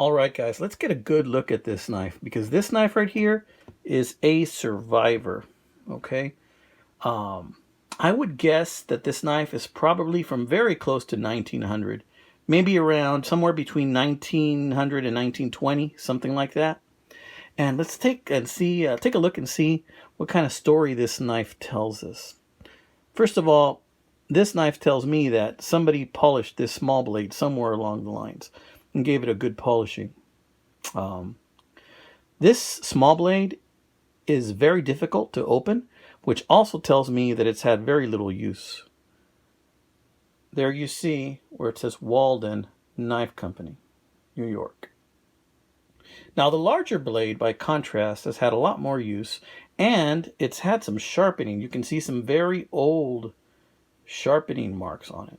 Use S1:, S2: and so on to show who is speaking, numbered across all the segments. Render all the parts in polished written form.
S1: All right, guys, let's get a good look at this knife, because this knife right here is a survivor. Okay. I would guess that this knife is probably from very close to 1900, maybe around somewhere between 1900 and 1920, something like that. And let's take a look and see what kind of story this knife tells us. First of all, this knife tells me that somebody polished this small blade somewhere along the lines and gave it a good polishing. This small blade is very difficult to open, which also tells me that it's had very little use. There you see where it says Walden Knife Company, New York. Now the larger blade, by contrast, has had a lot more use, and it's had some sharpening. You can see some very old sharpening marks on it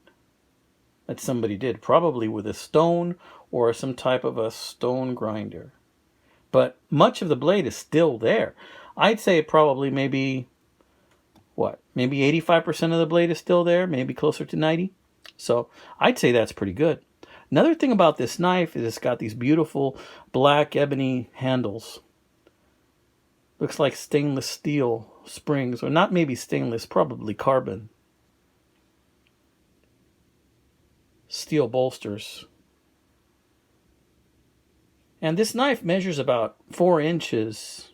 S1: that somebody did, probably with a stone or some type of a stone grinder. But much of the blade is still there. I'd say probably maybe 85% of the blade is still there, maybe closer to 90. So I'd say that's pretty good. Another thing about this knife is it's got these beautiful black ebony handles. Looks like stainless steel springs, or not maybe stainless, probably carbon. Steel bolsters. And this knife measures about 4 inches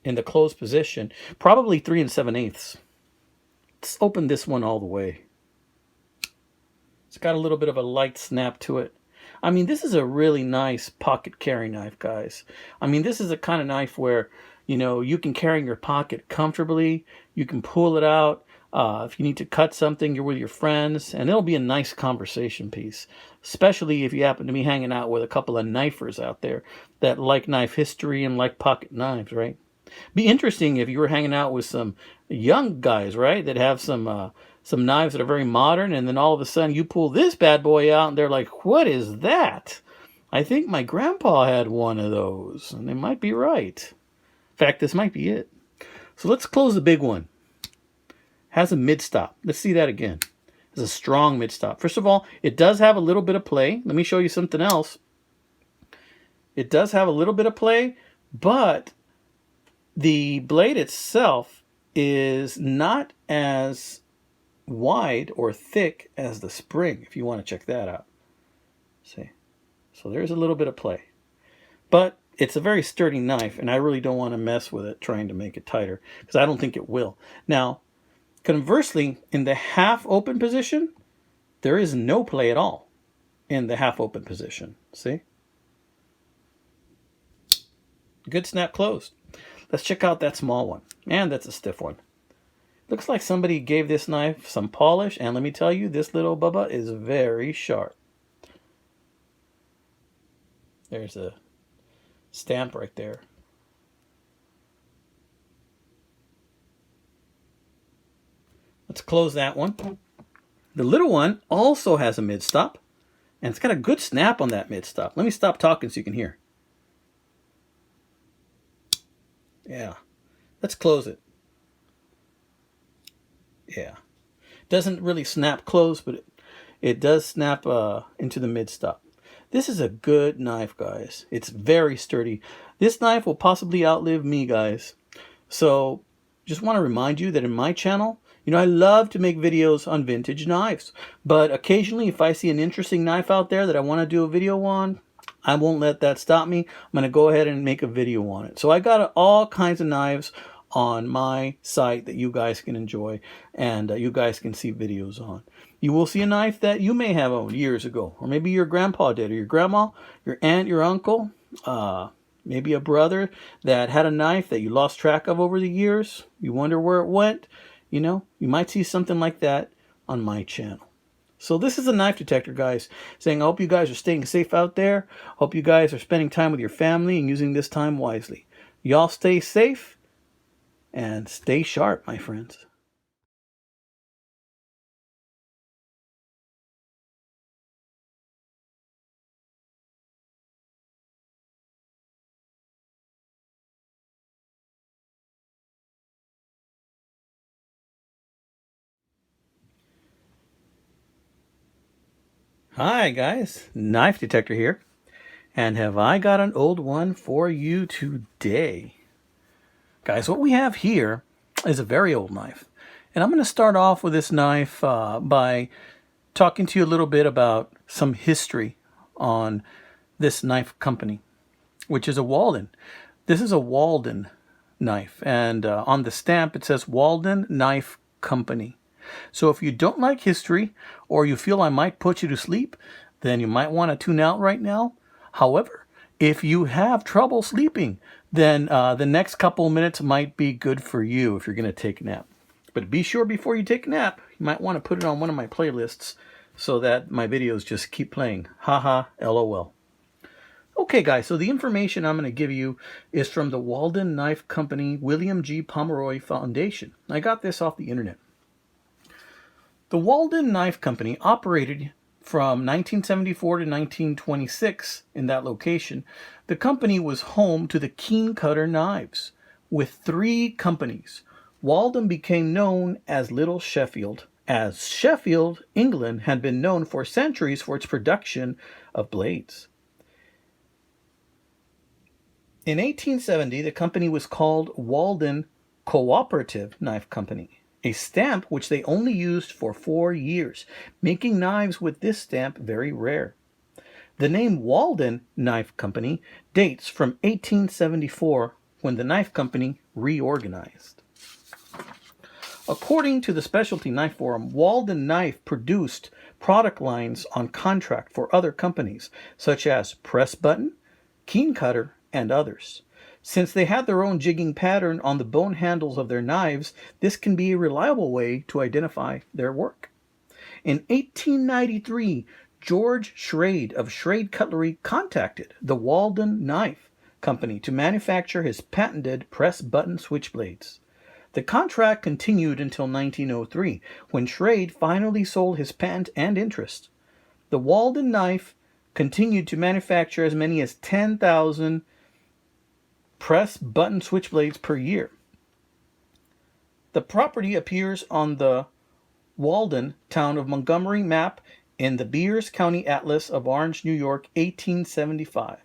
S1: in the closed position, probably 3 7/8. Let's open this one all the way. It's got a little bit of a light snap to it. I mean, this is a really nice pocket carry knife, guys. I mean, this is a kind of knife where, you can carry in your pocket comfortably. You can pull it out. If you need to cut something, you're with your friends, and it'll be a nice conversation piece, especially if you happen to be hanging out with a couple of knifers out there that like knife history and like pocket knives, right? Be interesting if you were hanging out with some young guys, right, that have some knives that are very modern, and then all of a sudden you pull this bad boy out, and they're like, "What is that? I think my grandpa had one of those," and they might be right. In fact, this might be it. So let's close the big one. Has a mid stop. Let's see that again. Has a strong mid stop. First of all, it does have a little bit of play. Let me show you something else. It does have a little bit of play, but the blade itself is not as wide or thick as the spring, if you want to check that out. See? So there's a little bit of play. But it's a very sturdy knife, and I really don't want to mess with it trying to make it tighter, because I don't think it will. Now, conversely, in the half open position, there is no play at all in the half open position. See? Good snap closed. Let's check out that small one. Man, that's a stiff one. Looks like somebody gave this knife some polish, and let me tell you, this little bubba is very sharp. There's a stamp right there. Let's close that one. The little one also has a mid stop, and it's got a good snap on that mid stop. Let me stop talking so you can hear. Yeah. Let's close it. Yeah. Doesn't really snap close, but it does snap into the mid stop. This is a good knife, guys. It's very sturdy. This knife will possibly outlive me, guys. So just want to remind you that in my channel, I love to make videos on vintage knives. But occasionally, if I see an interesting knife out there that I want to do a video on, I won't let that stop me. I'm going to go ahead and make a video on it. So I got all kinds of knives on my site that you guys can enjoy, and you guys can see videos on. You will see a knife that you may have owned years ago, or maybe your grandpa did, or your grandma, your aunt, your uncle, maybe a brother that had a knife that you lost track of over the years. You wonder where it went. You might see something like that on my channel. So this is a knife detector, guys, saying I hope you guys are staying safe out there. Hope you guys are spending time with your family and using this time wisely. Y'all stay safe and stay sharp, my friends. Hi, guys. Knife detector here. And have I got an old one for you today? Guys, what we have here is a very old knife. And I'm going to start off with this knife by talking to you a little bit about some history on this knife company, which is a Walden. This is a Walden knife, and on the stamp it says Walden Knife Company. So if you don't like history, or you feel I might put you to sleep, then you might want to tune out right now. However, if you have trouble sleeping, then the next couple of minutes might be good for you if you're going to take a nap. But be sure before you take a nap, you might want to put it on one of my playlists so that my videos just keep playing. Haha, LOL. Okay, guys, so the information I'm going to give you is from the Walden Knife Company William G. Pomeroy Foundation. I got this off the internet. The Walden Knife Company operated from 1974 to 1926 in that location. The company was home to the Keen Cutter knives. With 3 companies, Walden became known as Little Sheffield, as Sheffield, England, had been known for centuries for its production of blades. In 1870, the company was called Walden Cooperative Knife Company, a stamp which they only used for 4 years, making knives with this stamp very rare. The name Walden Knife Company dates from 1874, when the knife company reorganized. According to the Specialty Knife Forum, Walden Knife produced product lines on contract for other companies, such as Press Button, Keen Cutter, and others. Since they had their own jigging pattern on the bone handles of their knives, this can be a reliable way to identify their work. In 1893, George Schrade of Schrade Cutlery contacted the Walden Knife Company to manufacture his patented press button switchblades. The contract continued until 1903, when Schrade finally sold his patent and interest. The Walden Knife continued to manufacture as many as 10,000 press button switchblades per year. The property appears on the Walden town of Montgomery map in the Beers County Atlas of Orange, New York, 1875,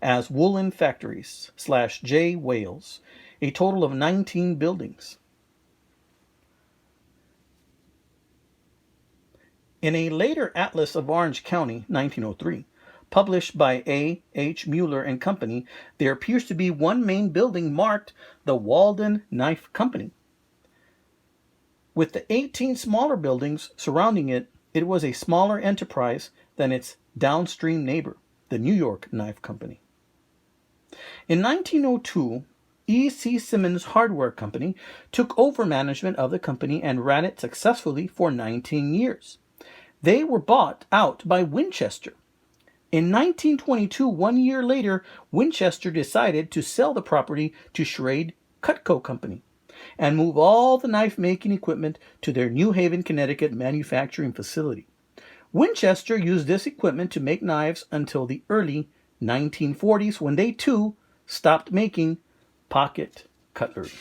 S1: as Woolen Factories / J. Wales, a total of 19 buildings. In a later Atlas of Orange County, 1903, published by A. H. Mueller and Company, there appears to be one main building marked the Walden Knife Company. With the 18 smaller buildings surrounding it, it was a smaller enterprise than its downstream neighbor, the New York Knife Company. In 1902, E. C. Simmons Hardware Company took over management of the company and ran it successfully for 19 years. They were bought out by Winchester. In 1922, 1 year later, Winchester decided to sell the property to Schrade Cutco Company and move all the knife-making equipment to their New Haven, Connecticut manufacturing facility. Winchester used this equipment to make knives until the early 1940s, when they too stopped making pocket cutlery.